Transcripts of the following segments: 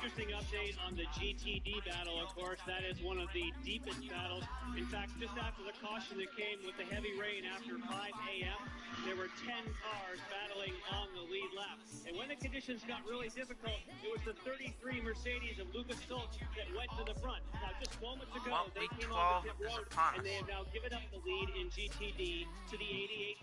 interesting update on the GTD battle, of course. That is one of the deepest battles. In fact, just after the caution that came with the heavy rain after 5 a.m., there were 10 cars battling on the lead lap. And when the conditions got really difficult, it was the 33 Mercedes of Lucas Stoltz that went to the front. Now, just moments ago, they came on the pit road, and they have now given up the lead in GTD to the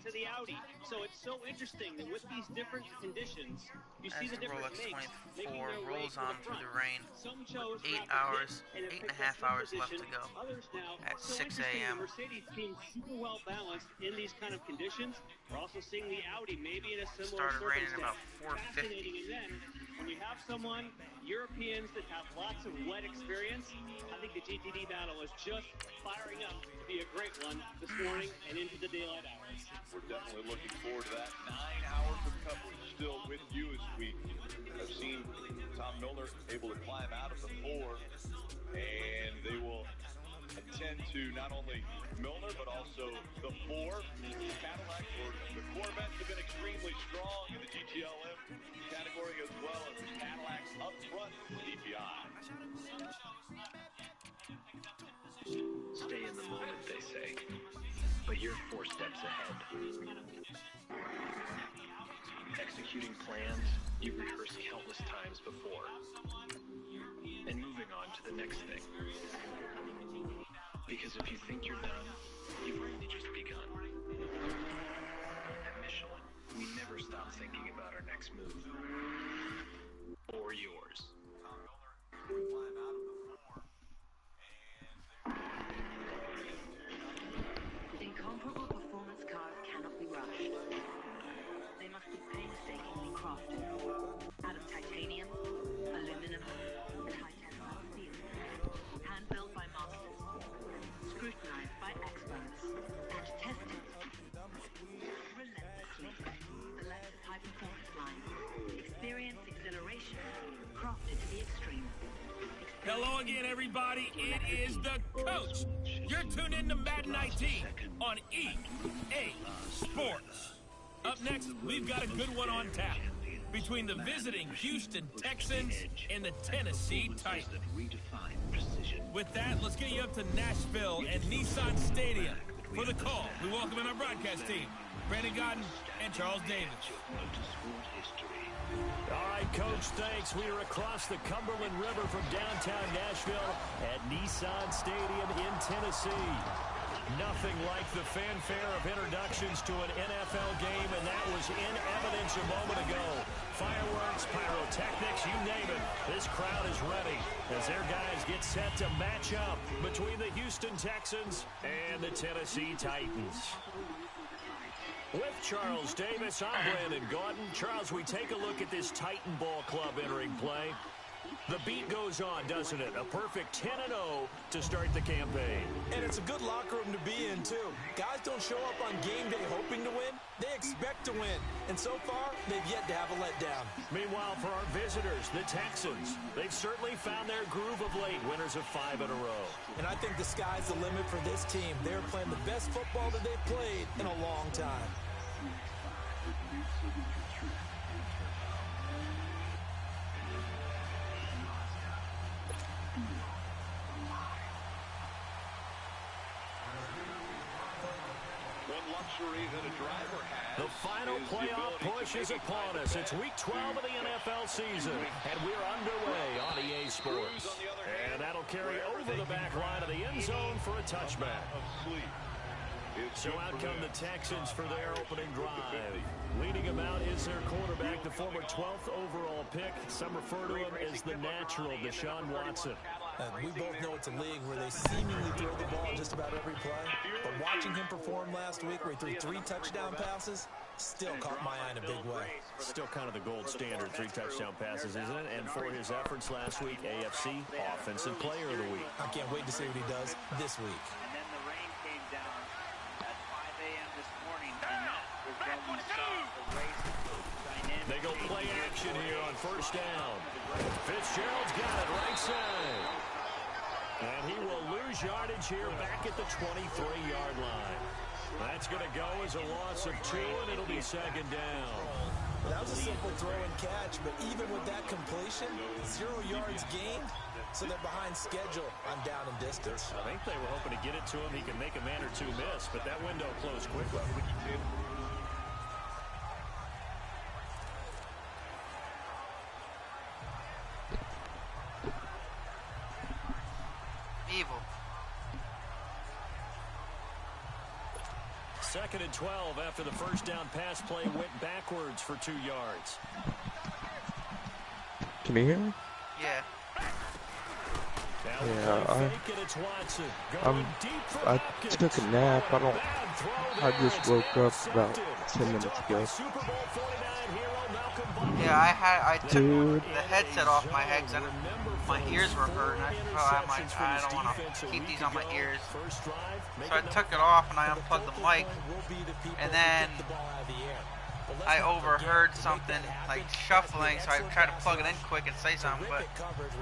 88 to the Audi. So it's so interesting that with these different conditions, you see the different makes making their way rolls on through the rain. Some chose 8 hours, 8.5 hours left to go. Others now, At so 6 a.m. The Mercedes team super well balanced in these kind of conditions. We're also seeing the Audi maybe in a similar Started raining about circumstance. 4:50. And then when you have someone, Europeans that have lots of wet experience, I think the GTD battle is just firing up to be a great one this morning and into the daylight hours. We're definitely looking forward to that. 9 hours of coverage still with you as we have seen Tom Milner able to climb out of the 4, and they will attend to not only Milner but also the 4. Cadillac, or the Corvettes, have been extremely strong in the GTLM category, as well as the Cadillacs up front in DPI. Stay in the moment, they say, but you're 4 steps ahead. Executing plans you've rehearsed countless times before, and moving on to the next thing. Because if you think you're done, you've only just begun. At Michelin, we never stop thinking about our next move. Or yours. Incomparable performance cars cannot be rushed. They must be painstakingly crafted out of titanium, aluminum, and high-tensile steel, hand-built by masters, scrutinized by experts, and tested relentlessly. The Lexus high-performance line. Experience exhilaration, crafted to the extreme. Hello again, everybody. It is the coach. You're tuned in to Madden 19 on EA Sports. Up next, we've got a good one on tap between the visiting Houston Texans and the Tennessee Titans. With that, let's get you up to Nashville and Nissan Stadium. For the call, we welcome in our broadcast team, Brandon Godden and Charles Davis. All right, Coach, thanks. We are across the Cumberland River from downtown Nashville at Nissan Stadium in Tennessee. Nothing like the fanfare of introductions to an NFL game, and that was in evidence a moment ago. Fireworks, pyrotechnics, you name it. This crowd is ready as their guys get set to match up between the Houston Texans and the Tennessee Titans. With Charles Davis, I'm Brandon Gaudin. Charles, we take a look at this Titan Ball Club entering play. The beat goes on, doesn't it? A perfect 10-0 to start the campaign. And it's a good locker room to be in, too. Guys don't show up on game day hoping to win. They expect to win. And so far, they've yet to have a letdown. Meanwhile, for our visitors, the Texans, they've certainly found their groove of late, winners of 5 in a row. And I think the sky's the limit for this team. They're playing the best football that they've played in a long time. The final playoff push is upon us. It's week 12 of the NFL season, and we're underway on EA Sports. And that'll carry over the back line of the end zone for a touchback. So out come the Texans for their opening drive. Leading them out is their quarterback, the former 12th overall pick. Some refer to him as the natural, Deshaun Watson. We both know it's a league where they seemingly throw the ball just about every play. But watching him perform last week where he threw 3 touchdown passes still caught my eye in a big way. Still kind of the gold standard, 3 touchdown passes, isn't it? And for his efforts last week, AFC Offensive Player of the Week. I can't wait to see what he does this week. And then the rain came down at 5 a.m. this morning, and that was when we saw the race dynamic. They go play action here on first down. Fitzgerald's got it right side. And he will lose yardage here back at the 23-yard line. That's going to go as a loss of 2, and it'll be second down. That was a simple throw and catch, but even with that completion, 0 yards gained, so they're behind schedule on down and distance. I think they were hoping to get it to him. He could make a man or two miss, but that window closed quickly. Evil. 2nd and 12 after the first down pass play went backwards for 2 yards. Can you hear me? Yeah. Yeah, I took a nap. I just woke up about 10 minutes ago. Yeah, I took the headset off my head because my ears were hurting. I'm like, I don't want to keep these on my ears. So I took it off and I unplugged the mic, and then I overheard something like shuffling, so I tried to plug it in quick and say something, but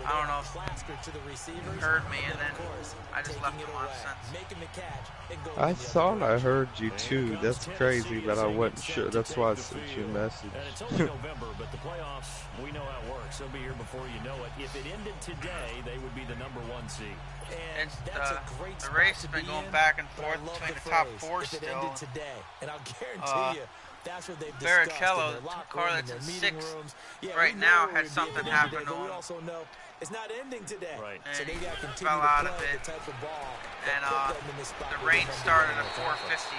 I don't know if it heard me, and then I just left it on since. I thought I heard you too. That's crazy, but I wasn't sure. That's why I sent you a message. And it's only November, but the playoffs, we know how it works. They'll be here before you know it. If it ended today, they would be the #1 seed. And the race has been going back and forth between the top 4 still. And I'll guarantee you, that's what they've Baracello, car that's in 6th right now, had something happen to him. It's not ending today. Right. And so they got to fell out of it. And the rain started at 4:50.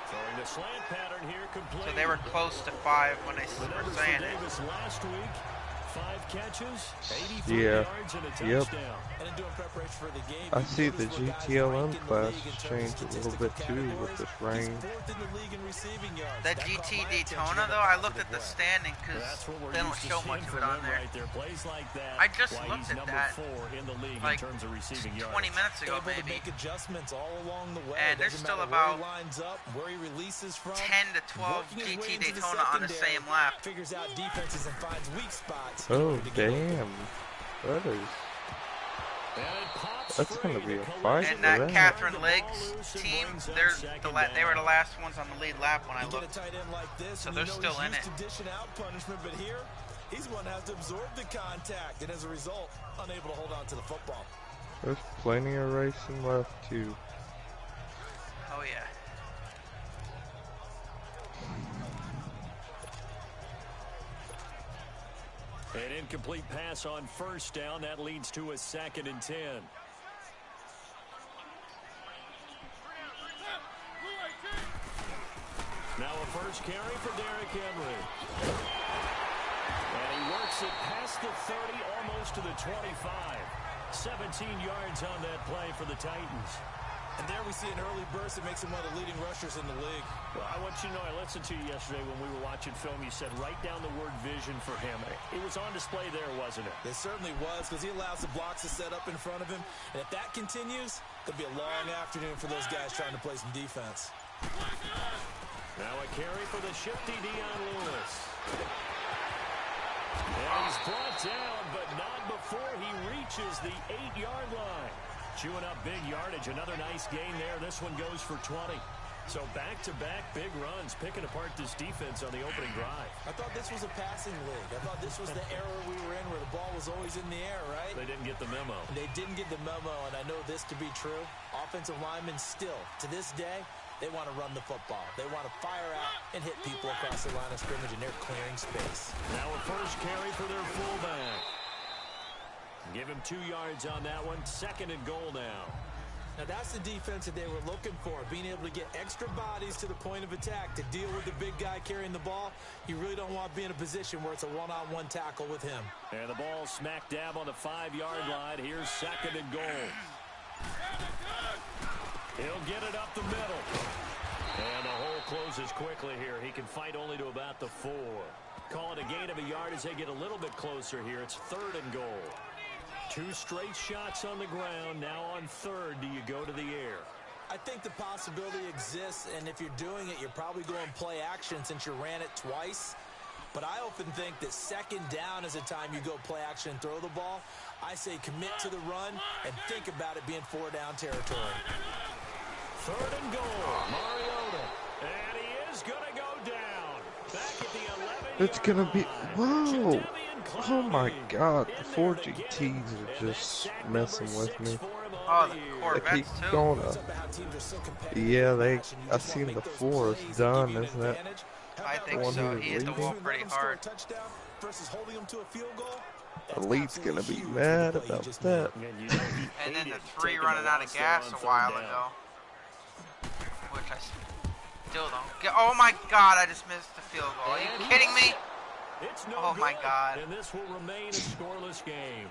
Throwing the slant pattern here, complete. So they were close to 5 when they were saying it. Davis last week, 5 catches, 84 Yeah. yards and a Yep. touchdown. And doing preparation for the game, I see the GTLM class has changed a little bit too with this rain. That GT Daytona, though, I looked at the standing because they don't show much of it on there. I just looked at that like 20 minutes ago, maybe. And there's still about 10 to 12 GT Daytona on the same lap. Oh, damn. That's going to be a fight. And that Catherine Legs team, they were the last ones on the lead lap when I looked. So they're still in it. But here, he's going to have to absorb the contact, and as a result, unable to hold on to the football. There's plenty of racing left, too. Oh, yeah. An incomplete pass on first down. That leads to a 2nd and 10. Now a first carry for Derrick Henry. And he works it past the 30, almost to the 25. 17 yards on that play for the Titans. And there we see an early burst that makes him one of the leading rushers in the league. Well, I want you to know, I listened to you yesterday when we were watching film. You said write down the word vision for him. It was on display there, wasn't it? It certainly was, because he allows the blocks to set up in front of him. And if that continues, it'll be a long afternoon for those guys trying to play some defense. Now a carry for the shifty Dion Lewis. And he's brought down, but not before he reaches the 8-yard line. Chewing up big yardage. Another nice gain there. This one goes for 20. So back-to-back big runs, picking apart this defense on the opening drive. I thought this was a passing league. I thought this was the era we were in where the ball was always in the air, right? They didn't get the memo. They didn't get the memo, and I know this to be true. Offensive linemen still, to this day, they want to run the football. They want to fire out and hit people across the line of scrimmage, and they're clearing space. Now a first carry for their fullback. Give him 2 yards on that one. 2nd and goal now. Now that's the defense that they were looking for, being able to get extra bodies to the point of attack to deal with the big guy carrying the ball. You really don't want to be in a position where it's a one-on-one tackle with him. And the ball smack dab on the 5-yard line. Here's 2nd and goal. He'll get it up the middle. And the hole closes quickly here. He can fight only to about the 4. Call it a gain of a yard as they get a little bit closer here. It's 3rd and goal. 2 straight shots on the ground. Now on 3rd, do you go to the air? I think the possibility exists, and if you're doing it, you're probably going play action since you ran it twice. But I often think that 2nd down is a time you go play action and throw the ball. I say commit to the run and think about it being 4-down territory. 3rd and goal. Mariota. And he is going to go down. Back at the It's gonna be. Whoa! Oh my God! The 4 GTs are just messing with me. Oh, the They Corvettes keep too. going up. Yeah, I seen the 4 is done, isn't it? I think one so. who was He hit the leading? wall pretty hard. Elite's gonna be mad about that. And then the 3 running out of gas a while ago. Which I still don't get. Oh my God, I just missed the field goal. Are you kidding me? Oh my God. And this will remain a scoreless game.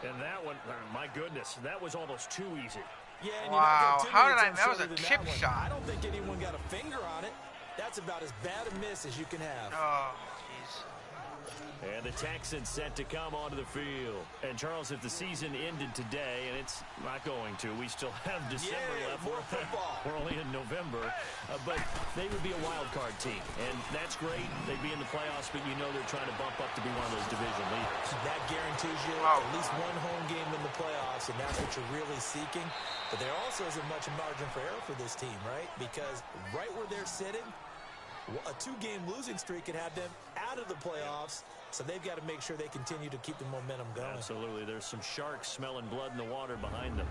And that one, my goodness, that was almost too easy. Yeah, and wow, how did I know that was a chip shot. I don't think anyone got a finger on it. That's about as bad a miss as you can have. Oh, jeez. And the Texans set to come onto the field. And Charles, if the season ended today, and it's not going to, we still have December left. We're only in November. But they would be a wild card team. And that's great. They'd be in the playoffs, but you know they're trying to bump up to be one of those division leaders. That guarantees you at least one home game in the playoffs, and that's what you're really seeking. But there also isn't much margin for error for this team, right? Because right where they're sitting, a 2-game losing streak could have them out of the playoffs. So they've got to make sure they continue to keep the momentum going. Absolutely. There's some sharks smelling blood in the water behind them.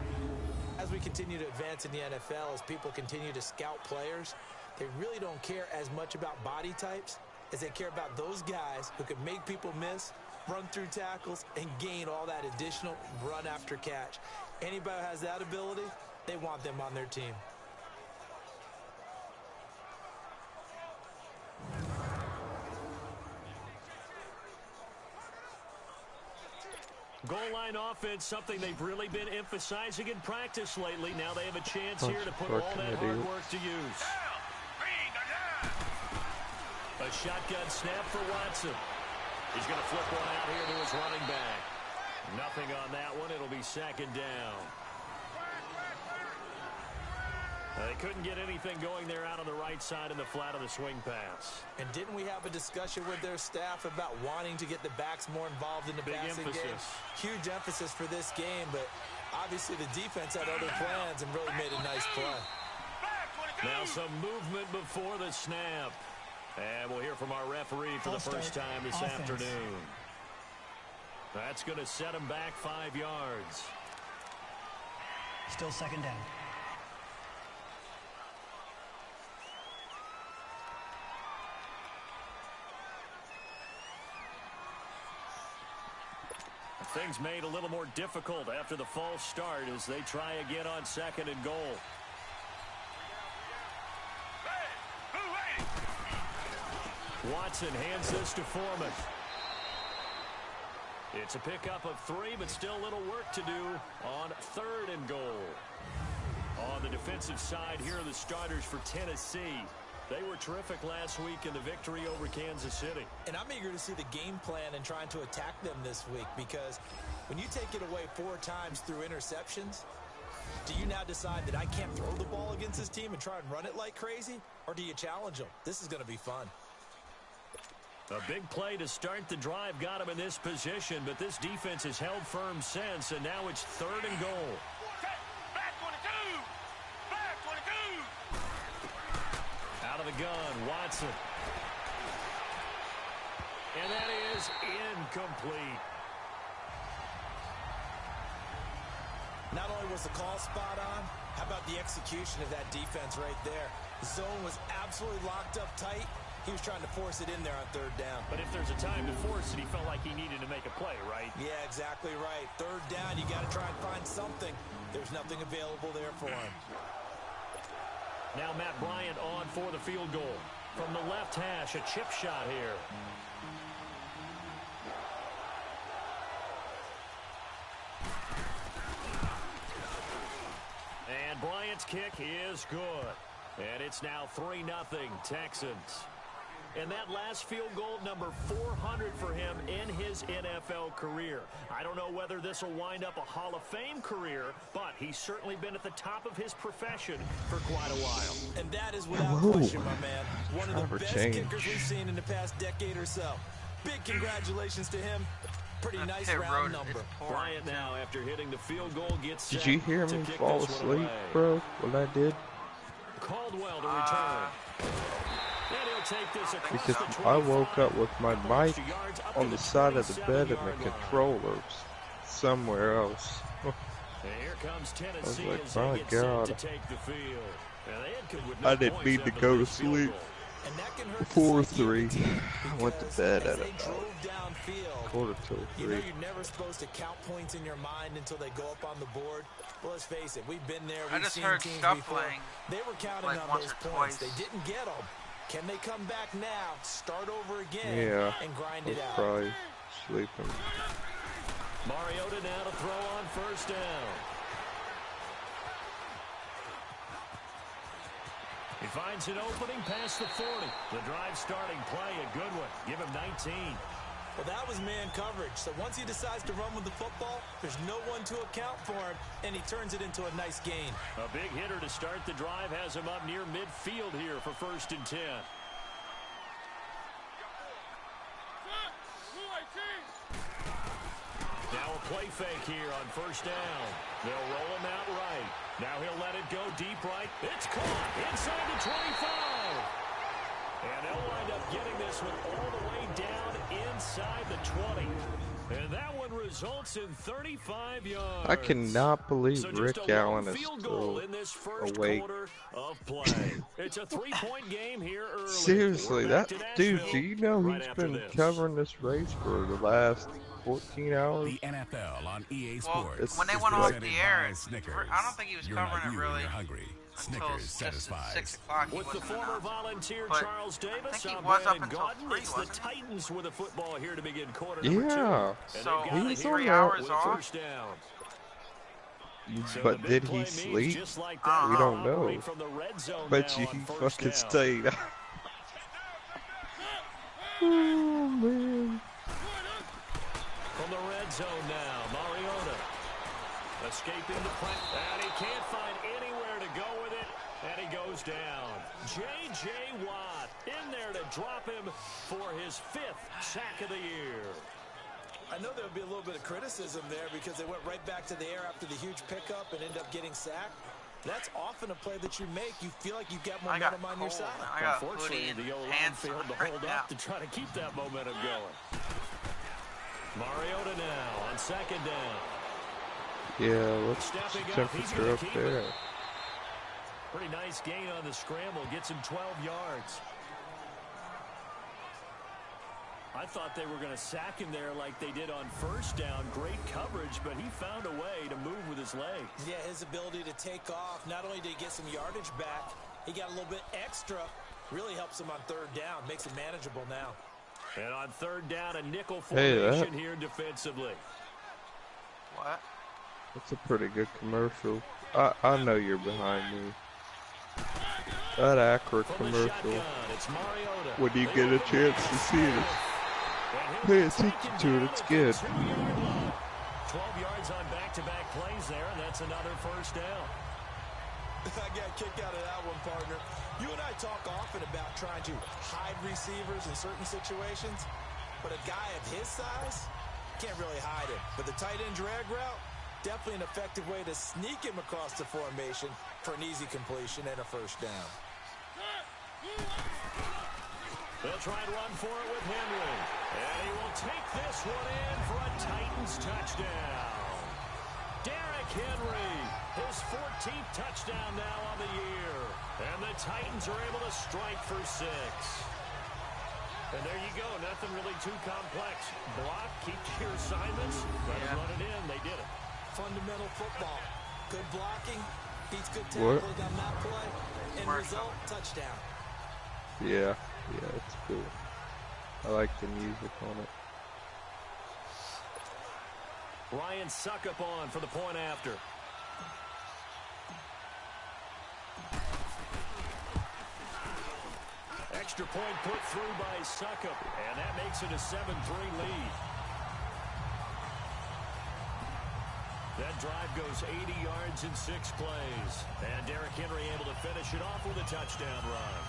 As we continue to advance in the NFL, as people continue to scout players, they really don't care as much about body types as they care about those guys who can make people miss, run through tackles, and gain all that additional run after catch. Anybody who has that ability, they want them on their team. Goal line offense, something they've really been emphasizing in practice lately. Now they have a chance here to put all that hard work to use. A shotgun snap for Watson. He's going to flip one out here to his running back. Nothing on that one. It'll be second down. They couldn't get anything going there out on the right side in the flat of the swing pass. And didn't we have a discussion with their staff about wanting to get the backs more involved in the passing game? Huge emphasis for this game, but obviously the defense had other plans and really made a nice play. Now some movement before the snap. And we'll hear from our referee for the first time this afternoon. That's going to set him back 5 yards. Still second down. Things made a little more difficult after the false start as they try again on second and goal. Watson hands this to Foreman. It's a pickup of 3, but still a little work to do on third and goal. On the defensive side, here are the starters for Tennessee. They were terrific last week in the victory over Kansas City. And I'm eager to see the game plan and trying to attack them this week, because when you take it away 4 times through interceptions, do you now decide that I can't throw the ball against this team and try and run it like crazy? Or do you challenge them? This is going to be fun. A big play to start the drive got him in this position, but this defense has held firm since, and now it's third and goal. Out of the gun, Watson. And that is incomplete. Not only was the call spot on, how about the execution of that defense right there? The zone was absolutely locked up tight. He was trying to force it in there on third down. But if there's a time to force it, he felt like he needed to make a play, right? Yeah, exactly right. Third down, you got to try and find something. There's nothing available there for him. Now Matt Bryant on for the field goal. From the left hash, a chip shot here. And Bryant's kick is good. And it's now 3-0 Texans. And that last field goal, number 400 for him in his NFL career. I don't know whether this will wind up a Hall of Fame career, but he's certainly been at the top of his profession for quite a while. And that is without question, my man. One of the best kickers we've seen in the past decade or so. Big congratulations to him. Pretty nice round number. Bryant now, after hitting the field goal, gets set. Did you hear me fall asleep, bro, when I did? Caldwell to return. Because I woke up with my mic on the side of the bed and the controllers somewhere else. I was like, my God. I didn't mean to go to sleep before 3. I went to bed at about 2:45. You know you're never supposed to count points in your mind until they go up on the board. Well, let's face it, we've been there. We've seen teams before. They were counting on those points. They didn't get them. Can they come back now, start over again, and grind it out? Probably sleeping. Mariota now to throw on first down. He finds an opening past the 40. The drive starting play, a good one. Give him 19. Well, that was man coverage. So once he decides to run with the football, there's no one to account for him, and he turns it into a nice gain. A big hitter to start the drive has him up near midfield here for 1st and 10. Now a play fake here on first down. They'll roll him out right. Now he'll let it go deep right. It's caught inside the 25. And they'll wind up getting this one all the way down inside the 20. And that one results in 35 yards. I cannot believe Rick Allen is still awake. It's a 3-point game here early. Seriously, that dude, do you know he's been covering this race for the last 14 hours? The NFL on EA Sports. When they went off the air, I don't think he was covering it really. Until satisfied. 6 o'clock. With the former volunteer Charles Davis, I think he was up until Gordon, 3, it's the Titans with the football here to begin quarter number 2. So he was 3 hours off. But did he sleep? We don't know. Bet you he fucking stayed. Oh, man. From the red zone now, Mariota escaping the play, and he can't find anywhere to go with it, and he goes down. J.J. Watt in there to drop him for his 5th sack of the year. I know there would be a little bit of criticism there because they went right back to the air after the huge pickup and ended up getting sacked. That's often a play that you make. You feel like you've got momentum on your side. Unfortunately, the O-line failed to hold up to try to keep that momentum going. Mariota now on 2nd down. Yeah, what's the temperature up there? Pretty nice gain on the scramble. Gets him 12 yards. I thought they were going to sack him there like they did on first down. Great coverage, but he found a way to move with his legs. Yeah, his ability to take off. Not only did he get some yardage back, he got a little bit extra. Really helps him on 3rd down. Makes it manageable now. And on 3rd down, a nickel formation here defensively. What? That's a pretty good commercial. I know you're behind me. That Acura commercial. When you get a chance to see it, pay attention to it. It's good. 12 yards on back-to-back plays there, and that's another 1st down. I got a kick out of that one, partner. You and I talk often about trying to hide receivers in certain situations, but a guy of his size can't really hide him. But the tight end drag route, definitely an effective way to sneak him across the formation for an easy completion and a 1st down. They'll try and run for it with Henry. And he will take this one in for a Titans touchdown. Derrick Henry, his 14th touchdown now on the year. And the Titans are able to strike for 6. And there you go. Nothing really too complex. Block, keep your assignments, run it in. They did it. Fundamental football. Good blocking, beats good tackling on that play, and result, touchdown. Yeah, it's cool. I like the music on it. Ryan Suckup on for the point after. Extra point put through by Suckup, and that makes it a 7-3 lead. That drive goes 80 yards in 6 plays. And Derrick Henry able to finish it off with a touchdown run.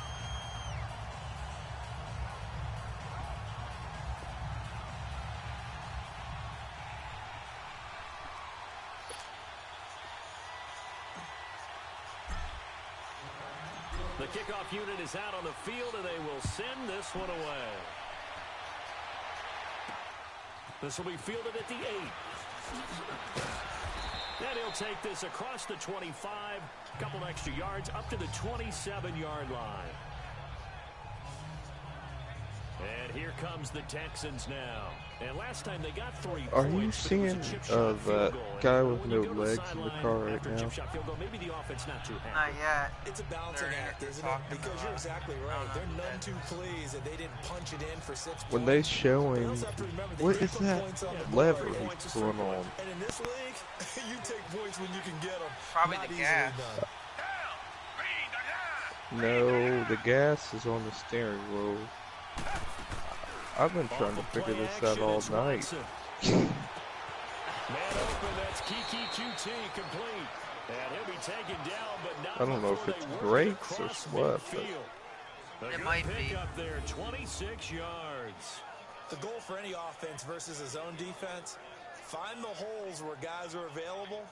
The kickoff unit is out on the field, and they will send this one away. This will be fielded at the 8. And he'll take this across the 25, a couple extra yards, up to the 27-yard line. And here comes the Texans now. And last time they got 3 Are points. you seeing that guy with no legs in the car right now? Maybe the offense not too happy. Not yet. It's a balancing act, isn't it? Because you're exactly right. They're none too pleased that they didn't punch it in for 6 points. When they show him, what is that lever he's pulling on? And in this league, you take points when you can get them. Probably the gas. No, the gas is on the steering wheel. I've been trying to figure this out all night. Man open, that's Kiki QT complete. And he'll be taken down, but not I don't know if it's brakes or what. It might be. Up there, 26 yards. The goal for any offense versus a zone defense, find the holes where guys are available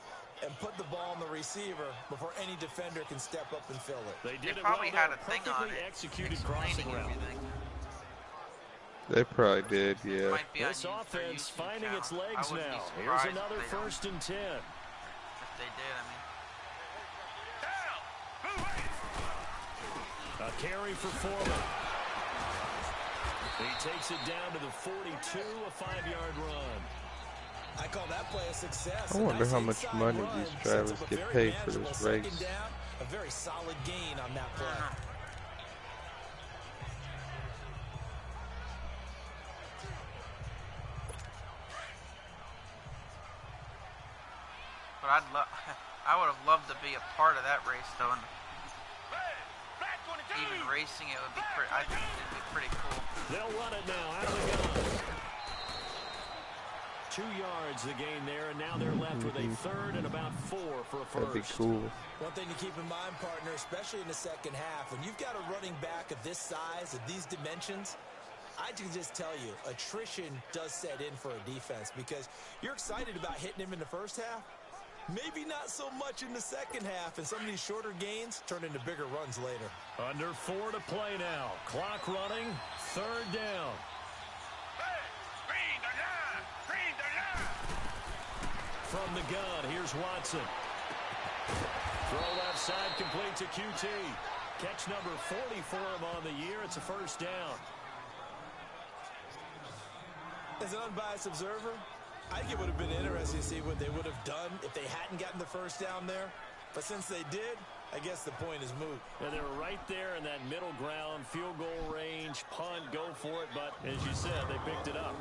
and put the ball on the receiver before any defender can step up and fill it. They probably had a thing on it executed crossing route. They probably did, yeah. This offense finding its legs now. Here's another 1st and 10. If they did, I mean. A carry for Foreman. He takes it down to the 42, a 5-yard run. I call that play a success. I wonder how much money these drivers get paid for this race. A very solid gain on that play. But I would have loved to be a part of that race, though. And even racing it would be I think it'd be pretty cool. They'll run it now out of the gun. 2 yards the gain there, and now they're left with a 3rd and about 4 for a first. That'd be cool. One thing to keep in mind, partner, especially in the second half, when you've got a running back of this size, of these dimensions, I can just tell you, attrition does set in for a defense because you're excited about hitting him in the first half. Maybe not so much in the second half, and some of these shorter gains turn into bigger runs later. Under 4 to play now. Clock running, 3rd down. From the gun, here's Watson. Throw left side, complete to QT. Catch number 40 for him on the year. It's a 1st down. As an unbiased observer, I think it would have been interesting to see what they would have done if they hadn't gotten the 1st down there. But since they did, I guess the point is moot. And they were right there in that middle ground, field goal range, punt, go for it. But as you said, they picked it up.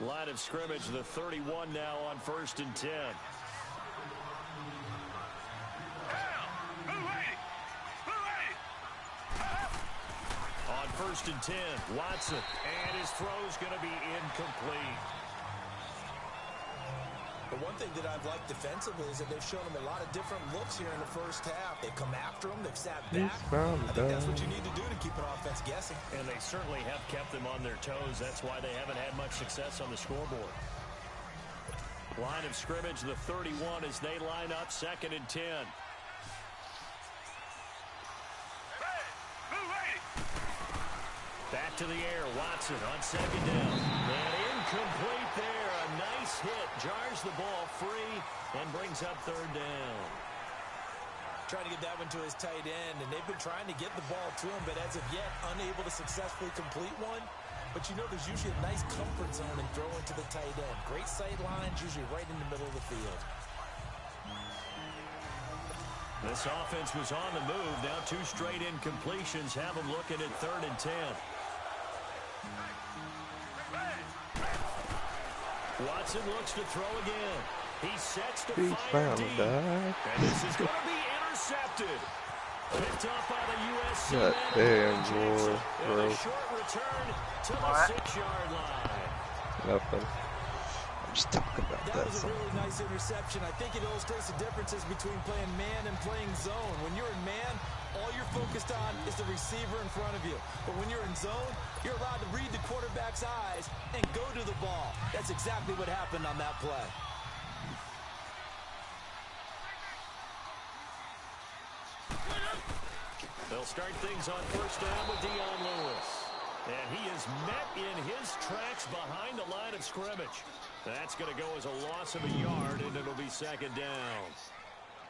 Line of scrimmage, the 31 now on 1st and 10. On 1st and 10, Watson, and his throw's going to be incomplete. The one thing that I've liked defensively is that they've shown them a lot of different looks here in the first half. They come after them, they've sat back. I think that's what you need to do to keep an offense guessing. And they certainly have kept them on their toes. That's why they haven't had much success on the scoreboard. Line of scrimmage, the 31 as they line up, 2nd and 10. Back to the air, Watson on 2nd down. And incomplete there. A nice hit. Jars the ball free and brings up 3rd down. Trying to get that one to his tight end, and they've been trying to get the ball to him, but as of yet, unable to successfully complete one. But you know there's usually a nice comfort zone in throwing to the tight end. Great sight lines, usually right in the middle of the field. This offense was on the move. Now 2 straight incompletions have them looking at 3rd and 10. Watson looks to throw again. He sets to fire deep. And this is going to be intercepted. Picked up by the USC. God damn, boy, bro. A short return to the 6-yard line. Nothing. I'm just talking about that. That was a really nice interception. I think it illustrates the differences between playing man and playing zone. When you're in man, all you're focused on is the receiver in front of you. But when you're in zone, you're allowed to read the quarterback's eyes and go to the ball. That's exactly what happened on that play. They'll start things on first down with Dion Lewis. And he is met in his tracks behind the line of scrimmage. That's going to go as a loss of a yard, and it'll be second down.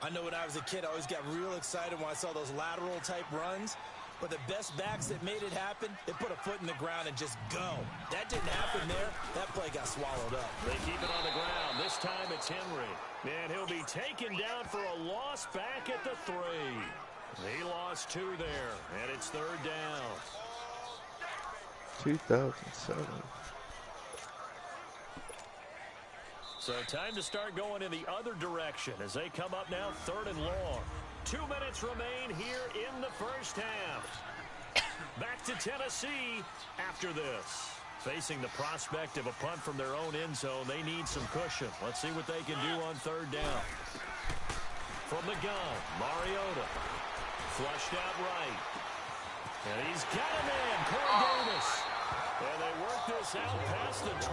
I know when I was a kid, I always got real excited when I saw those lateral-type runs. But the best backs that made it happen, they put a foot in the ground and just go. That didn't happen there. That play got swallowed up. They keep it on the ground. This time it's Henry. And he'll be taken down for a loss back at the 3. He lost 2 there, and it's third down. 2007. So time to start going in the other direction as they come up now, third and long. 2 minutes remain here in the first half. Back to Tennessee after this. Facing the prospect of a punt from their own end zone, they need some cushion. Let's see what they can do on third down. From the gun, Mariota. Flushed out right. And he's got him in, Corey Davis. And they work this out past the 25.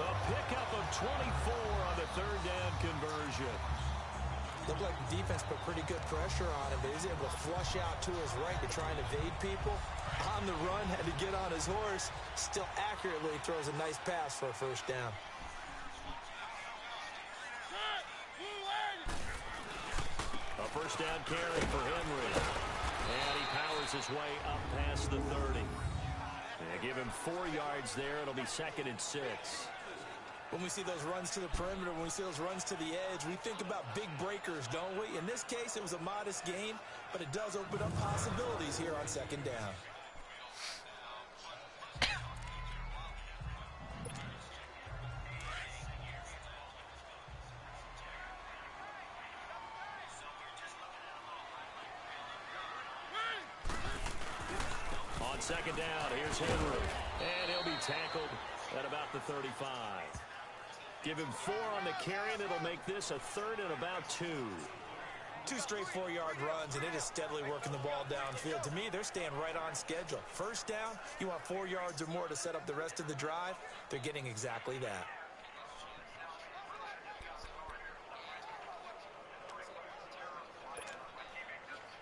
A pickup of 24 on the third down conversion. Looked like the defense put pretty good pressure on him, but he was able to flush out to his right to try and evade people. On the run, had to get on his horse. Still accurately throws a nice pass for a first down. A first down carry for Henry. And he powers his way up past the 30. They give him 4 yards there. It'll be second and 6. When we see those runs to the perimeter, when we see those runs to the edge, we think about big breakers, don't we? In this case, it was a modest gain, but it does open up possibilities here on second down. On second down, here's Henry. And he'll be tackled at about the 35. Give him 4 on the carry, and it'll make this a third and about 2. 2 straight 4-yard runs, and it is steadily working the ball downfield. To me, they're staying right on schedule. First down, you want 4 yards or more to set up the rest of the drive. They're getting exactly that.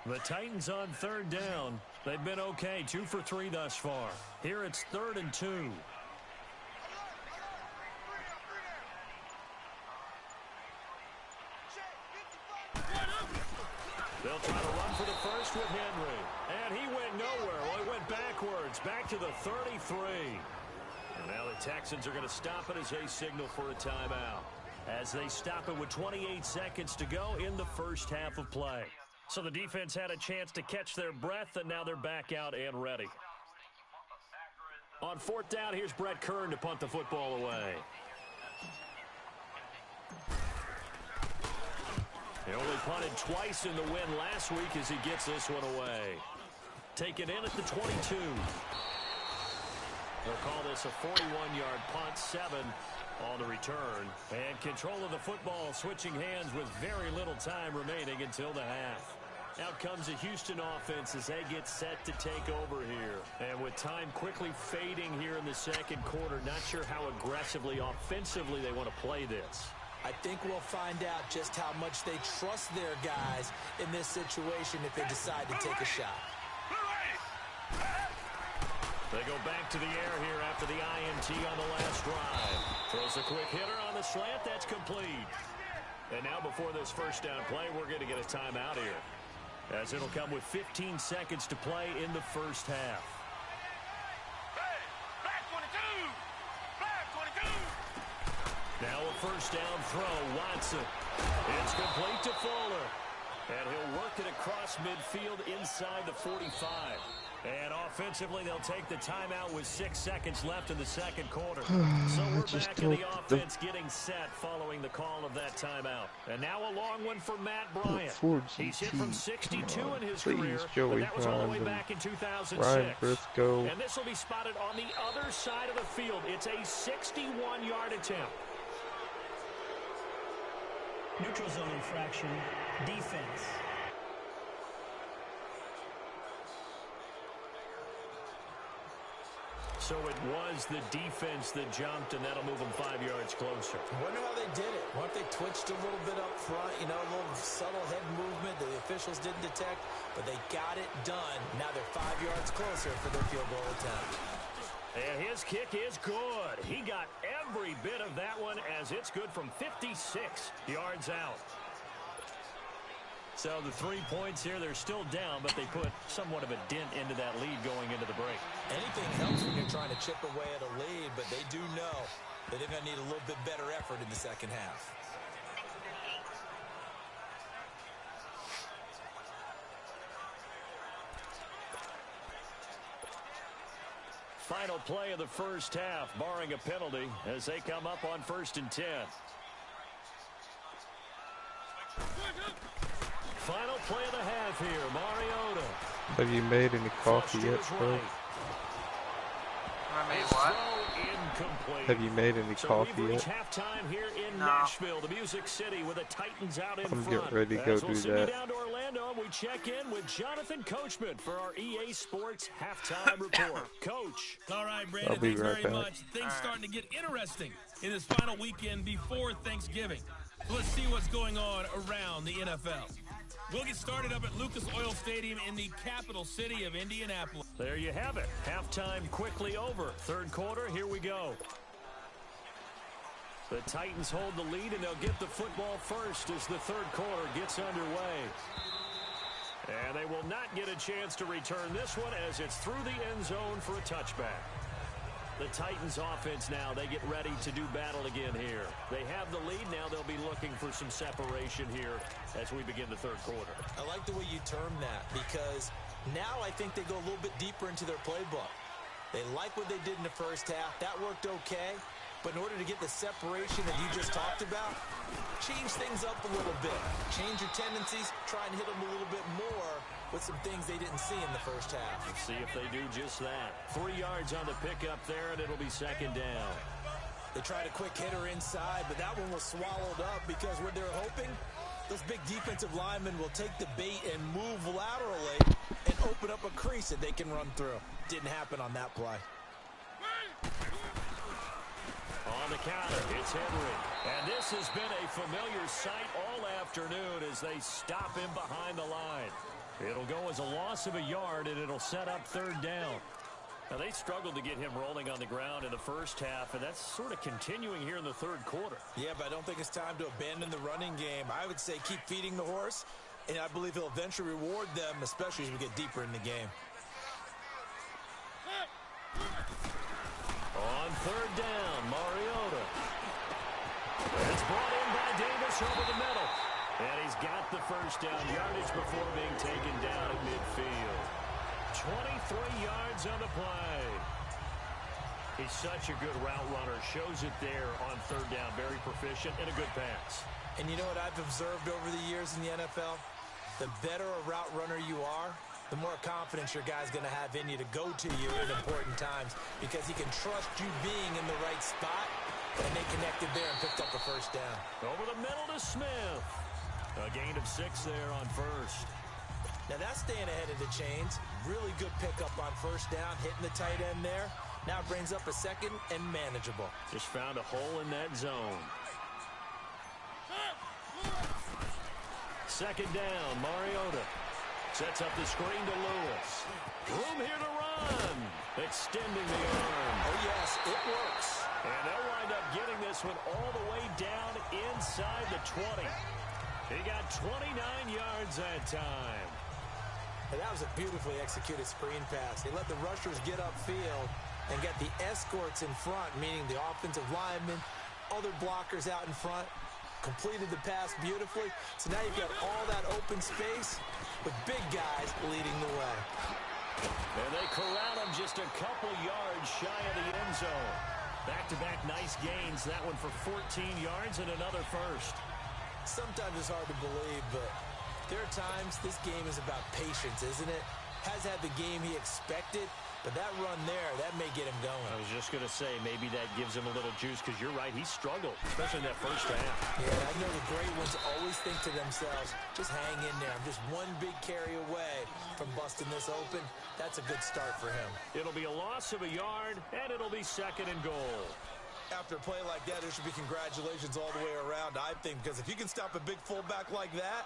The Titans on third down. They've been okay, 2 for 3 thus far. Here it's 3rd and 2. They'll try to run for the first with Henry. And he went nowhere. Well, he went backwards, back to the 33. And now the Texans are going to stop it as they signal for a timeout. As they stop it with 28 seconds to go in the first half of play. So the defense had a chance to catch their breath, and now they're back out and ready. On 4th down, here's Brett Kern to punt the football away. He only punted twice in the win last week as he gets this one away. Taken in at the 22. They'll call this a 41-yard punt, 7 on the return. And control of the football switching hands with very little time remaining until the half. Out comes the Houston offense as they get set to take over here. And with time quickly fading here in the second quarter, not sure how aggressively, offensively they want to play this. I think we'll find out just how much they trust their guys in this situation if they decide to take a shot. They go back to the air here after the INT on the last drive. Throws a quick hitter on the slant. That's complete. And now before this first down play, we're going to get a timeout here, as it'll come with 15 seconds to play in the first half. Now a first down throw, Watson. It's complete to Fuller. And he'll work it across midfield inside the 45. And offensively, they'll take the timeout with 6 seconds left in the second quarter. So we're back in the offense getting set following the call of that timeout. And now a long one for Matt Bryant. He's hit from 62 in his career, but that was all the way back in 2006. And this will be spotted on the other side of the field. It's a 61-yard attempt. Neutral zone infraction, defense. So it was the defense that jumped, and that'll move them 5 yards closer. I wonder how they did it. What if they twitched a little bit up front, you know, a little subtle head movement that the officials didn't detect, but they got it done. Now they're 5 yards closer for their field goal attempt. And his kick is good. He got every bit of that one as it's good from 56 yards out. So the 3 points here, they're still down, but they put somewhat of a dent into that lead going into the break. Anything helps when you're trying to chip away at a lead, but they do know that they're going to need a little bit better effort in the second half. Final play of the first half, barring a penalty, as they come up on 1st and 10. Final play of the half here, Mariota. Have you made any coffee yet, bro? I made what? Incomplete. Have you made any coffee we've reached yet? halftime here in Nashville, the Music City, with the Titans out in front. I'm getting ready to go do We'll that. down to Orlando, we check in with Jonathan Coachman for our EA Sports halftime report. Coach. All right, Brandon, I'll be thanks right very back. much. Things starting to get interesting in this final weekend before Thanksgiving. So let's see what's going on around the NFL. We'll get started up at Lucas Oil Stadium in the capital city of Indianapolis. There you have it. Halftime quickly over. Third quarter, here we go. The Titans hold the lead, and they'll get the football first as the third quarter gets underway. And they will not get a chance to return this one as it's through the end zone for a touchback. The Titans offense now, they get ready to do battle again here. They have the lead now. They'll be looking for some separation here as we begin the third quarter. I like the way you term that because now I think they go a little bit deeper into their playbook. They like what they did in the first half. That worked okay. But in order to get the separation that you just talked about, change things up a little bit. Change your tendencies. Try and hit them a little bit more with some things they didn't see in the first half. Let's see if they do just that. 3 yards on the pickup there, and it'll be second down. They tried a quick hitter inside, but that one was swallowed up because what they're hoping, those big defensive linemen will take the bait and move laterally and open up a crease that they can run through. Didn't happen on that play. On the counter, it's Henry. And this has been a familiar sight all afternoon as they stop him behind the line. It'll go as a loss of a yard, and it'll set up third down. Now, they struggled to get him rolling on the ground in the first half, and that's sort of continuing here in the third quarter. Yeah, but I don't think it's time to abandon the running game. I would say keep feeding the horse, and I believe he'll eventually reward them, especially as we get deeper in the game. On third down, Mariota. It's brought in by Davis over the middle. And he's got the first down yardage before being taken down at midfield. 23 yards on the play. He's such a good route runner. Shows it there on third down. Very proficient and a good pass. And you know what I've observed over the years in the NFL? The better a route runner you are, the more confidence your guy's going to have in you to go to you at important times because he can trust you being in the right spot, and they connected there and picked up the first down. Over the middle to Smith. A gain of 6 there on first. Now that's staying ahead of the chains. Really good pickup on first down, hitting the tight end there. Now brings up a second and manageable. Just found a hole in that zone. Second down, Mariota. Sets up the screen to Lewis. Room here to run. Extending the arm. Oh, yes, it works. And they'll wind up getting this one all the way down inside the 20. He got 29 yards that time. And that was a beautifully executed screen pass. They let the rushers get upfield and get the escorts in front, meaning the offensive linemen, other blockers out in front. Completed the pass beautifully. So now you've got all that open space with big guys leading the way. And they corral him just a couple yards shy of the end zone. Back-to-back nice gains. That one for 14 yards and another first. Sometimes it's hard to believe, but there are times this game is about patience, isn't it? Has had the game he expected, But that run there, that may get him going. I was just going to say, maybe that gives him a little juice, because you're right, he struggled, especially in that first half. Yeah, I know the great ones always think to themselves, just hang in there. I'm just one big carry away from busting this open. That's a good start for him. It'll be a loss of a yard, and it'll be 2nd and goal. After a play like that, there should be congratulations all the way around, I think, because if you can stop a big fullback like that,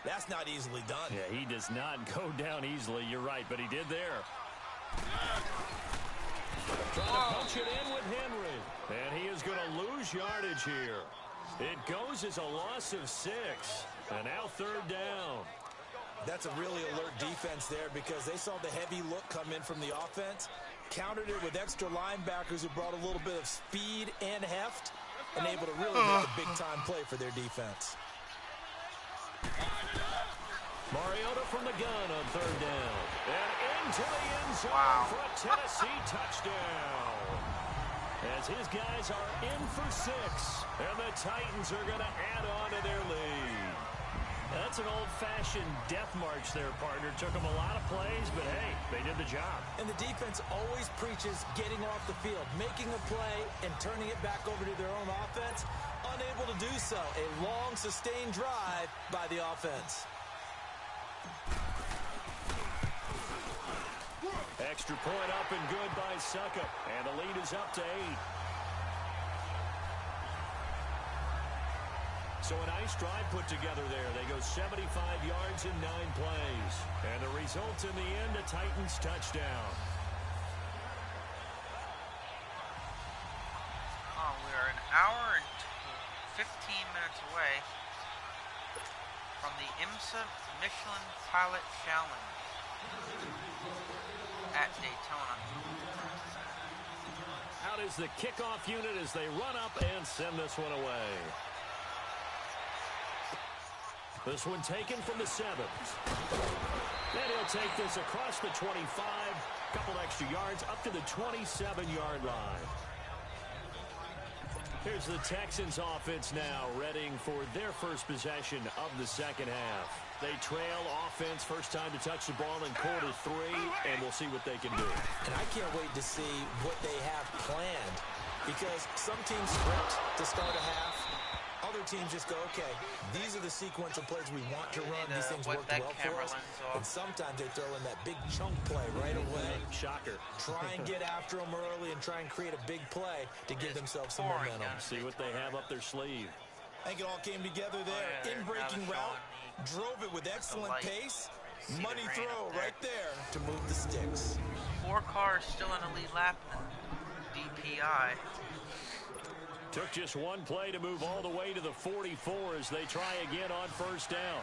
that's not easily done. Yeah, he does not go down easily, you're right, but he did there. Trying to punch it in with Henry. And he is going to lose yardage here. It goes as a loss of 6. And now 3rd down. That's a really alert defense there because they saw the heavy look come in from the offense, countered it with extra linebackers who brought a little bit of speed and heft, and able to really make a big-time play for their defense. Mariota from the gun on 3rd down. And into the end zone for a Tennessee touchdown. As his guys are in for 6. And the Titans are going to add on to their lead. That's an old-fashioned death march there, partner. Took them a lot of plays, but hey, they did the job. And the defense always preaches getting off the field, making a play, and turning it back over to their own offense. Unable to do so. A long, sustained drive by the offense. Extra point up and good by Suckup. And the lead is up to 8. So a nice drive put together there. They go 75 yards in 9 plays. And the result in the end, a Titans touchdown. Oh, we are an hour and 15 minutes away from the IMSA Michelin Pilot Challenge at Daytona. Out is the kickoff unit as they run up and send this one away. This one taken from the 7. And he'll take this across the 25. Couple extra yards up to the 27-yard line. Here's the Texans offense now, readying for their first possession of the 2nd half. They trail offense, first time to touch the ball in quarter 3, and we'll see what they can do. And I can't wait to see what they have planned, because some teams script to start a half. Other teams just go, okay, these are the sequence of plays we want to run. These things worked well for us. And sometimes they throw in that big chunk play right away. Shocker. Try and get after them early and try and create a big play to give themselves some momentum. See what they have up their sleeve. I think it all came together there. In-breaking route, drove it with excellent pace. Money throw right there to move the sticks. 4 cars still in the lead lap in DPI. Took just one play to move all the way to the 44 as they try again on 1st down.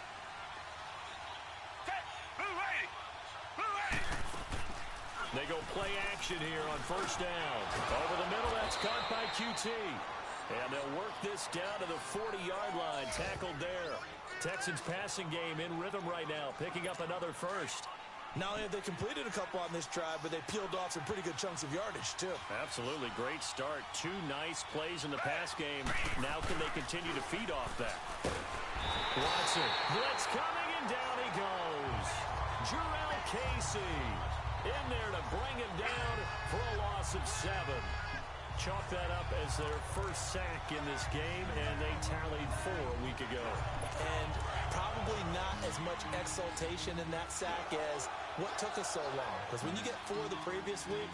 They go play action here on 1st down. Over the middle, that's caught by QT. And they'll work this down to the 40-yard line. Tackled there. Texans passing game in rhythm right now, picking up another first. Not only have they completed a couple on this drive, but they peeled off some pretty good chunks of yardage, too. Absolutely. Great start. 2 nice plays in the pass game. Now can they continue to feed off that? Watson. Blitz coming, and down he goes. Jarrell Casey in there to bring him down for a loss of 7. Chalk that up as their first sack in this game, and they tallied 4 a week ago. And probably not as much exultation in that sack as what took us so long. Because when you get 4 the previous week,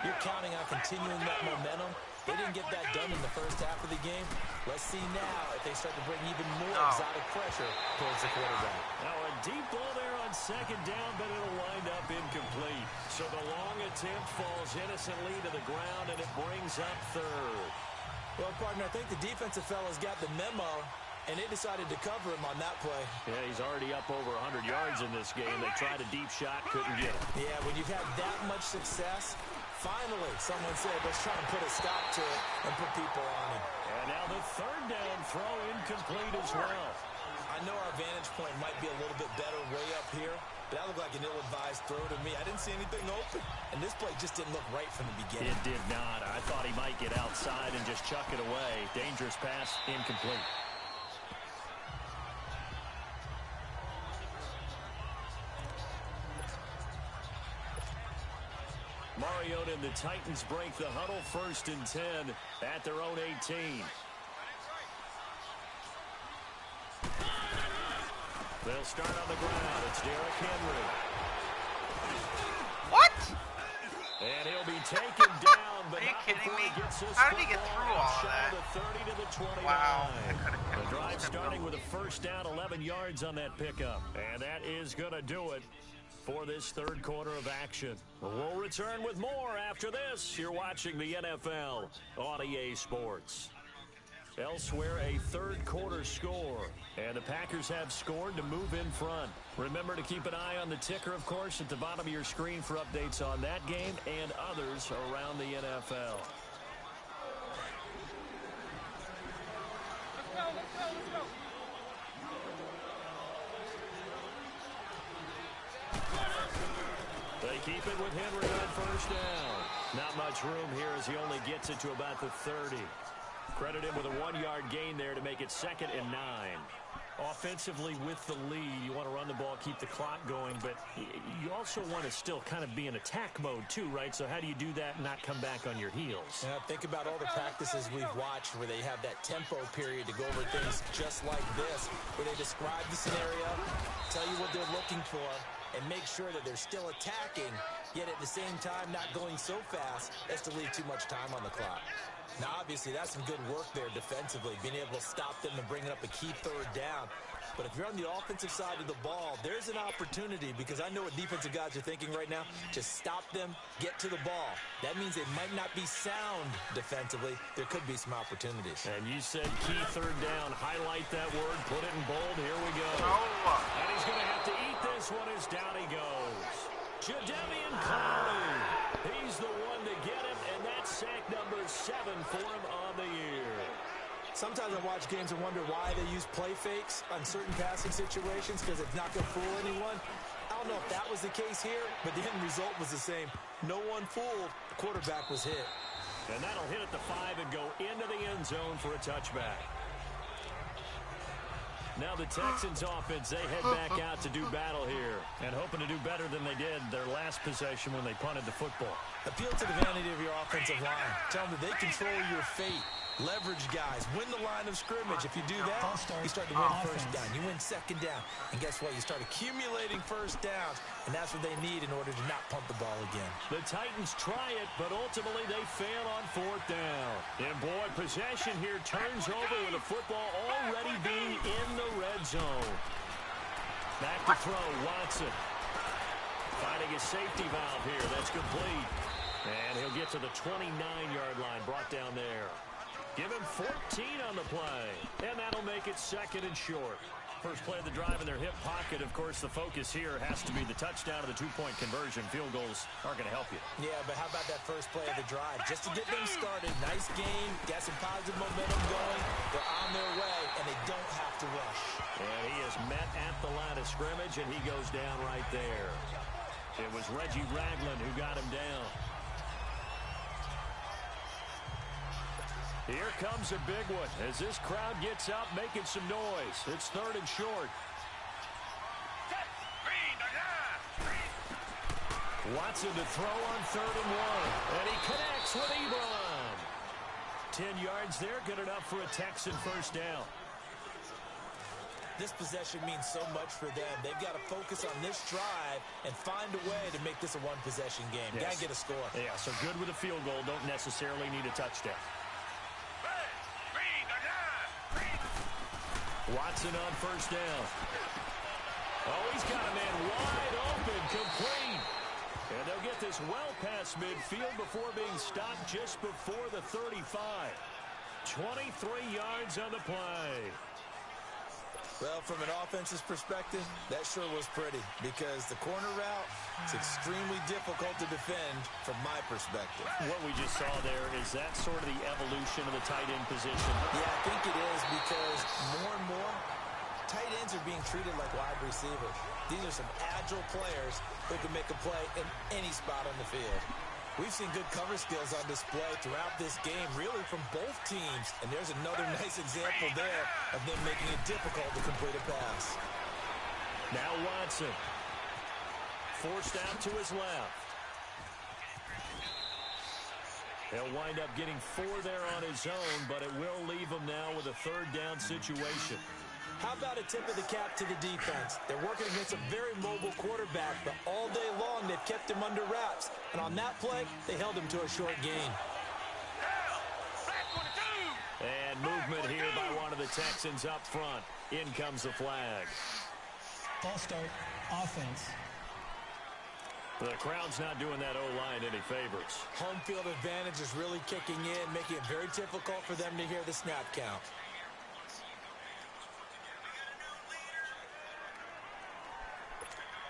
you're counting on continuing that momentum. They didn't get that done in the first half of the game. Let's see now if they start to bring even more exotic pressure towards the quarterback. Now a deep ball there on 2nd down, but it'll wind up incomplete. So the long attempt falls innocently to the ground, and it brings up 3rd. Well, partner, I think the defensive fellas got the memo, and they decided to cover him on that play. Yeah, he's already up over 100 yards in this game. They tried a deep shot, couldn't get it. Yeah, when you've had that much success, finally someone said, let's try and put a stop to it and put people on him. And now the 3rd down throw incomplete as well. I know our vantage point might be a little bit better way up here, but that looked like an ill-advised throw to me. I didn't see anything open, and this play just didn't look right from the beginning. It did not. I thought he might get outside and just chuck it away. Dangerous pass, incomplete. the Titans break the huddle, 1st and 10 at their own 18. They'll start on the ground. It's Derrick Henry. What? And he'll be taken down, but are you kidding me? How did he get through all of that? The 30 to the 29. Wow. The drive starting with a 1st down, 11 yards on that pickup. And that is going to do it for this 3rd quarter of action. We'll return with more after this. You're watching the NFL on EA Sports. Elsewhere, a 3rd quarter score. And the Packers have scored to move in front. Remember to keep an eye on the ticker, of course, at the bottom of your screen for updates on that game and others around the NFL. They keep it with Henry on 1st down. Not much room here as he only gets it to about the 30. Credit him with a 1-yard gain there to make it 2nd and 9. Offensively with the lead, you want to run the ball, keep the clock going, but you also want to still kind of be in attack mode too, right? So how do you do that and not come back on your heels? Yeah, think about all the practices we've watched where they have that tempo period to go over things just like this, where they describe the scenario, tell you what they're looking for, and make sure that they're still attacking, yet at the same time not going so fast as to leave too much time on the clock. Now, obviously, that's some good work there defensively, being able to stop them and bringing up a key 3rd down. But if you're on the offensive side of the ball, there's an opportunity, because I know what defensive guys are thinking right now. Just stop them, get to the ball. That means they might not be sound defensively. There could be some opportunities. And you said key 3rd down. Highlight that word. Put it in bold. Here we go. Oh. And he's going to have to eat this one as down he goes. Jadeveon Clowney. He's the one to get him, and that's sack number 7 for him on the year. Sometimes I watch games and wonder why they use play fakes on certain passing situations, because it's not going to fool anyone. I don't know if that was the case here, but the end result was the same. No one fooled. The quarterback was hit. And that'll hit at the 5 and go into the end zone for a touchback. Now the Texans offense, they head back out to do battle here and hoping to do better than they did their last possession when they punted the football. Appeal to the vanity of your offensive line. Tell them that they control your fate. Leverage guys. Win the line of scrimmage. If you do that, you start to win 1st down. You win 2nd down. And guess what? You start accumulating 1st downs. And that's what they need in order to not punt the ball again. The Titans try it, but ultimately they fail on 4th down. And boy, possession here turns over with the football already being in the red zone. Back to throw, Watson. Finding a safety valve here. That's complete. And he'll get to the 29-yard line, brought down there. Give him 14 on the play. And that'll make it 2nd and short. First play of the drive in their hip pocket. Of course, the focus here has to be the touchdown of the 2-point conversion. Field goals aren't going to help you. Yeah, but how about that first play of the drive? Just to get them started. Nice game. Got some positive momentum going. They're on their way, and they don't have to rush. And he is met at the line of scrimmage, and he goes down right there. It was Reggie Ragland who got him down. Here comes a big one as this crowd gets up making some noise. It's 3rd and short. Watson to throw on 3rd and 1. And he connects with Ebron. 10 yards there, good enough for a Texan 1st down. This possession means so much for them. They've got to focus on this drive and find a way to make this a 1-possession game. Yes. Got to get a score. Yeah, so good with a field goal. Don't necessarily need a touchdown. Watson on 1st down. Oh, he's got a man wide open, complete. And they'll get this well past midfield before being stopped just before the 35. 23 yards on the play. Well, from an offense's perspective, that sure was pretty, because the corner route is extremely difficult to defend from my perspective. What we just saw there, is that sort of the evolution of the tight end position? Yeah, I think it is, because more and more, tight ends are being treated like wide receivers. These are some agile players who can make a play in any spot on the field. We've seen good cover skills on display throughout this game, really from both teams. And there's another nice example there of them making it difficult to complete a pass. Now Watson. Forced out to his left. He'll wind up getting 4 there on his own, but it will leave him now with a 3rd down situation. How about a tip of the cap to the defense? They're working against a very mobile quarterback, but all day long they've kept him under wraps. And on that play, they held him to a short gain. And movement here by one of the Texans up front. In comes the flag. Ball start, offense. The crowd's not doing that O-line any favors. Home field advantage is really kicking in, making it very difficult for them to hear the snap count.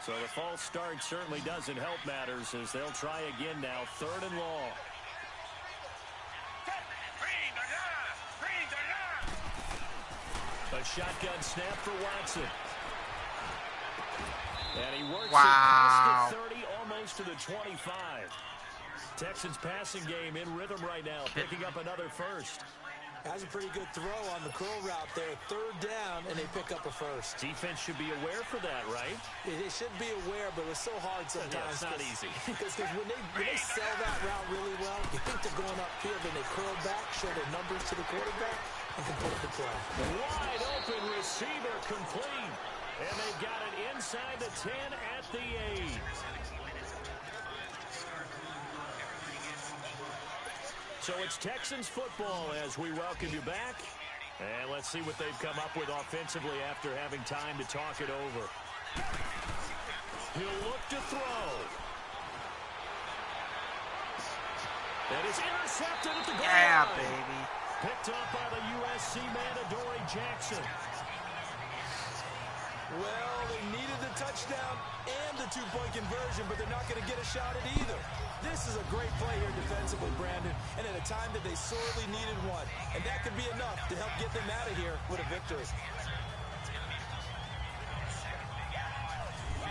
So the false start certainly doesn't help matters as they'll try again now. 3rd and long. A shotgun snap for Watson. And he works it past the 30, almost to the 25. Texans passing game in rhythm right now, picking up another first. Has a pretty good throw on the curl route there. 3rd down, and they pick up a first. Defense should be aware for that, right? They should be aware, but it's so hard sometimes. Yeah, it's not easy. Because when they sell that route really well, you think they're going upfield, then they curl back, show their numbers to the quarterback, and complete the play. Wide open receiver complete. And they've got it inside the 10 at the 8. So it's Texans football as we welcome you back. And let's see what they've come up with offensively after having time to talk it over. He'll look to throw. That is intercepted at the goal line. Baby. Picked up by the USC man, Adoree Jackson. Well, they needed the touchdown and the 2-point conversion, but they're not going to get a shot at either. This is a great play here defensively, Brandon, and at a time that they sorely needed one. And that could be enough to help get them out of here with a victory.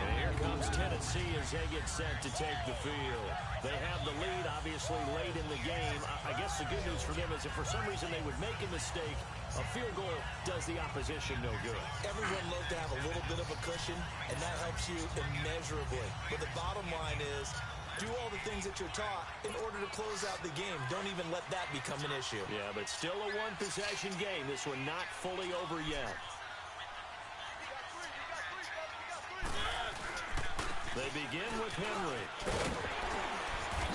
And here comes Tennessee as they get set to take the field. They have the lead, obviously, late in the game. I guess the good news for them is if for some reason they would make a mistake, a field goal does the opposition no good. Everyone loves to have a little bit of a cushion, and that helps you immeasurably. But the bottom line is, do all the things that you're taught in order to close out the game. Don't even let that become an issue. Yeah, but still a one-possession game. This one not fully over yet. They begin with Henry.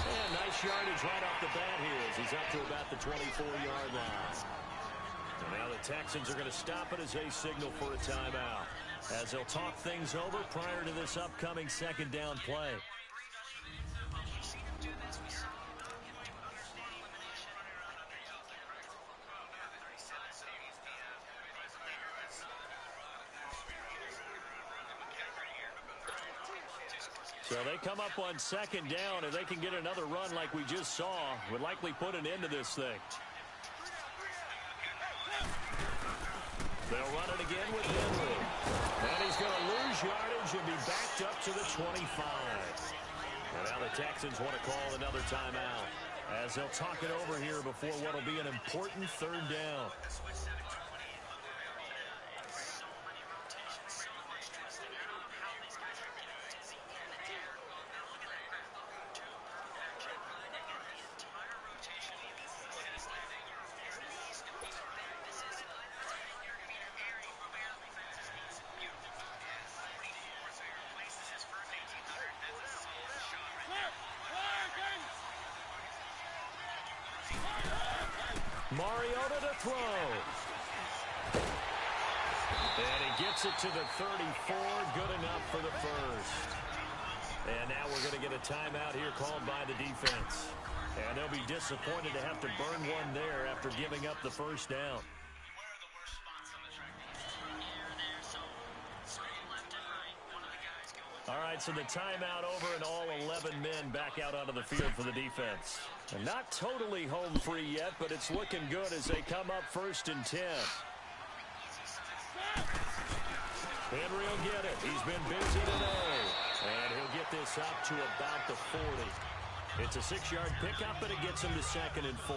And nice yardage right off the bat here as he's up to about the 24-yard line. And now the Texans are going to stop it as they signal for a timeout, as they'll talk things over prior to this upcoming 2nd down play. So they come up on 2nd down, and they can get another run like we just saw. Would likely put an end to this thing. They'll run it again with Henry. And he's going to lose yardage and be backed up to the 25. And now the Texans want to call another timeout as they'll talk it over here before what will be an important 3rd down. Mariota to throw. And he gets it to the 34. Good enough for the first. And now we're going to get a timeout here called by the defense. And they'll be disappointed to have to burn one there after giving up the first down. All right, so the timeout over and all 11 men back out onto the field for the defense. And not totally home free yet, but it's looking good as they come up 1st and 10. Henry will get it. He's been busy today. And he'll get this up to about the 40. It's a 6-yard pickup, and it gets him to 2nd and 4.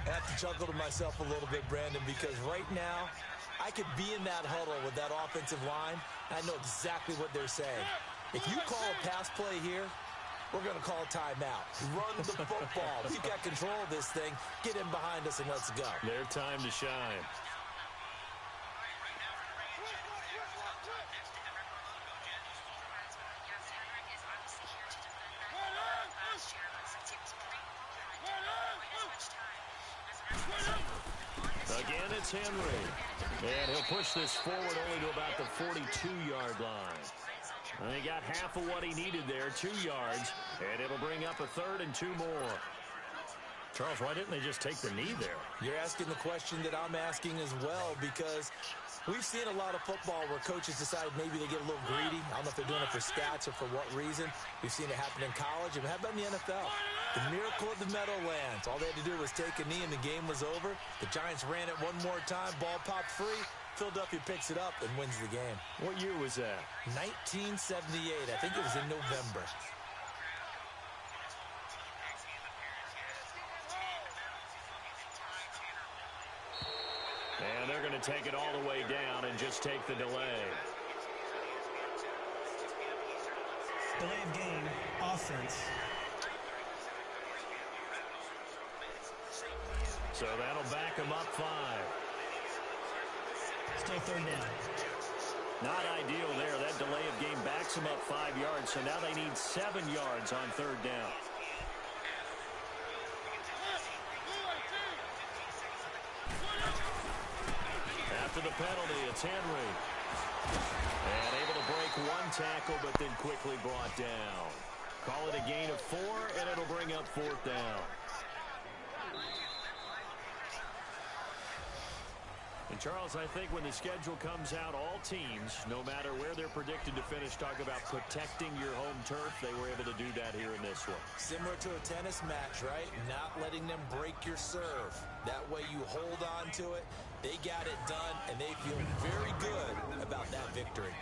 I have to chuckle to myself a little bit, Brandon, because right now, I could be in that huddle with that offensive line, and I know exactly what they're saying. If you call a pass play here, we're going to call a timeout. Run the football. We've got control of this thing. Get in behind us and let's go. Their time to shine. Again, it's Henry. And he'll push this forward only to about the 42-yard line. And he got half of what he needed there, 2 yards, and it'll bring up a 3rd and 2 more. Charles, why didn't they just take the knee there? You're asking the question that I'm asking as well, because we've seen a lot of football where coaches decide maybe they get a little greedy. I don't know if they're doing it for stats or for what reason. We've seen it happen in college, and how about in the NFL? The miracle of the Meadowlands. All they had to do was take a knee, and the game was over. The Giants ran it one more time. Ball popped free. Philadelphia picks it up and wins the game. What year was that? 1978. I think it was in November. And they're going to take it all the way down and just take the delay. Delay of game, offense. So that'll back them up 5. Still 3rd down. Not ideal there. That delay of game backs them up 5 yards. So now they need 7 yards on 3rd down. After the penalty, it's Henry. And able to break 1 tackle, but then quickly brought down. Call it a gain of 4, and it'll bring up 4th down. And Charles, I think when the schedule comes out, all teams, no matter where they're predicted to finish, talk about protecting your home turf. They were able to do that here in this one. Similar to a tennis match, right? Not letting them break your serve. That way you hold on to it. They got it done, and they feel very good about that victory.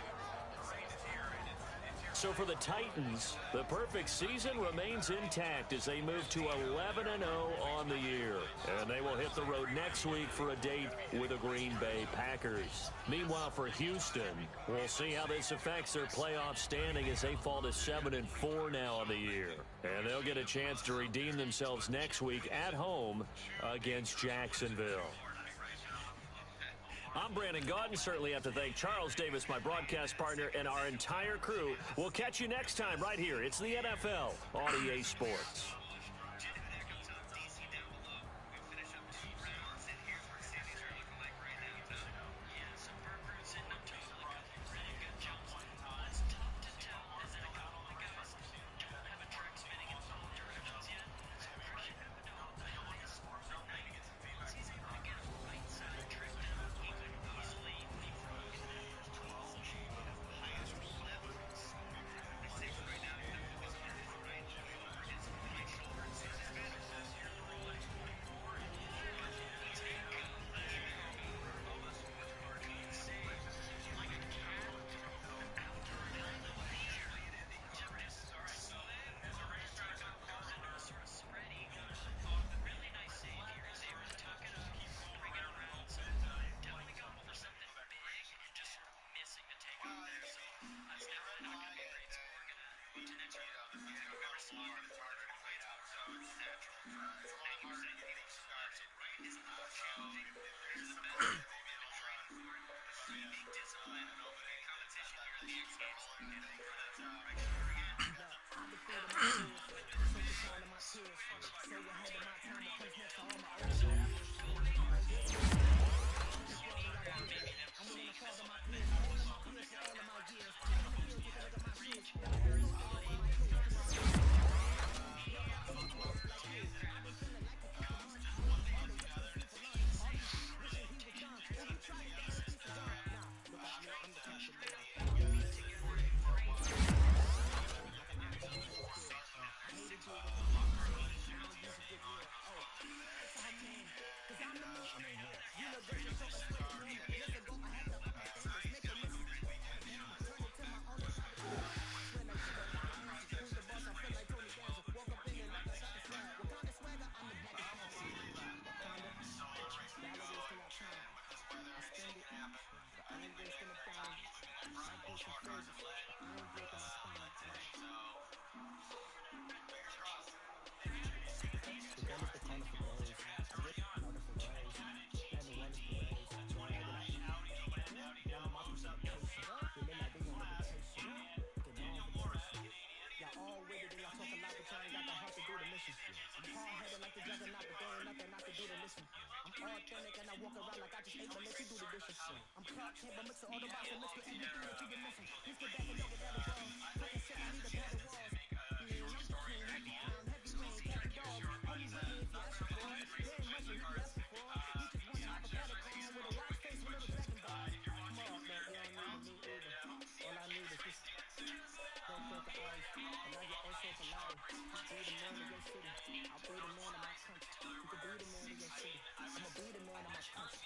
So for the Titans, the perfect season remains intact as they move to 11-0 on the year. And they will hit the road next week for a date with the Green Bay Packers. Meanwhile, for Houston, we'll see how this affects their playoff standing as they fall to 7-4 now on the year. And they'll get a chance to redeem themselves next week at home against Jacksonville. I'm Brandon Gaudin. Certainly have to thank Charles Davis, my broadcast partner, and our entire crew. We'll catch you next time right here. It's the NFL on EA Sports. I'll be the man of my country. You can be the man of your city. I'ma be the man of my country.